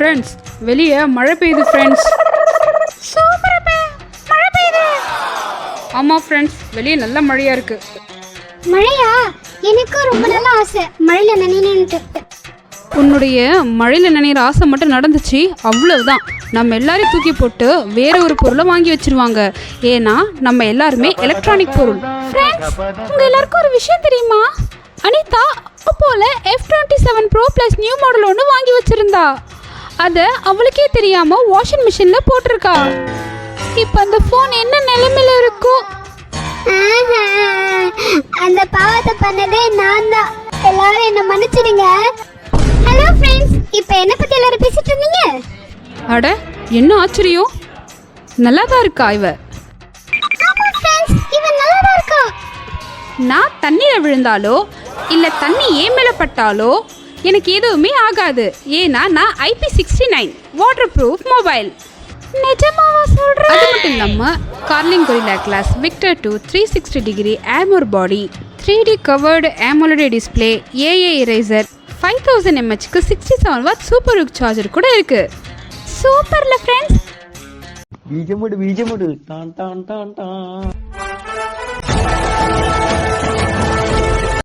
Friends வெளியே மழை பெய்யுது ஃப்ரெண்ட்ஸ். மழை பெய்யுது. ஆமாம் ஃப்ரெண்ட்ஸ், வெளியே நல்ல மழையாக இருக்கு. மழையா? எனக்கும் ரொம்ப நல்ல ஆசை மழையில நனையணும்ட்டு. உன்னுடைய மழையில் நினைக்கிற ஆசை மட்டும் நடந்துச்சு, அவ்வளவுதான். நம்ம எல்லாரையும் தூக்கி போட்டு வேற ஒரு பொருளை வாங்கி வச்சிருவாங்க. ஏன்னா நம்ம எல்லாருமே எலக்ட்ரானிக் பொருள். ஃப்ரெண்ட்ஸ், உங்க எல்லாருக்கும் ஒரு விஷயம் தெரியுமா? அனிதா அப்போல F27 Pro Plus new model ஒன்று வாங்கி வச்சிருந்தா. அதை அவளுக்கே தெரியாம வாஷிங் மிஷின்ல போட்டிருக்கா. இப்போ அந்த ஃபோன் என்ன நிலைமையில இருக்கும்? அந்த பாவத்தை பண்ணதே நான் தான். எல்லாரும் என்ன மன்னிச்சிடுங்க. ஹலோ ஃப்ரெண்ட்ஸ், இப்போ என்ன பத்தி எல்லாரும் பேசிட்டு இருந்தீங்க? அட, என்ன ஆச்சரியம், நல்லா தான் இருக்கா இவ. ஆமா ஃப்ரெண்ட்ஸ், இவன் நல்லா தான் இருக்கா. நான் தண்ணியில் விழுந்தாலோ இல்லை தண்ணி ஏன் மேலே பட்டாலோ எனக்கு எதுவுமே ஆகாது. ஏன்னா நான் IP69 வாட்டர் ப்ரூஃப் மொபைல். நிஜமாவா சொல்ற? அது மட்டும் இல்லாமல் Corning gorilla glass Victus 2 360 degree armour body 3D covered AMOLED display AA இரேசர் 5000 mAhக்கு 67 வாட் சூப்பர் ஹுக் சார்ஜர் கூட இருக்கு. சூப்பர்ல ஃப்ரெண்ட்ஸ். பீஜமுடு டான் டான் டான் டான்.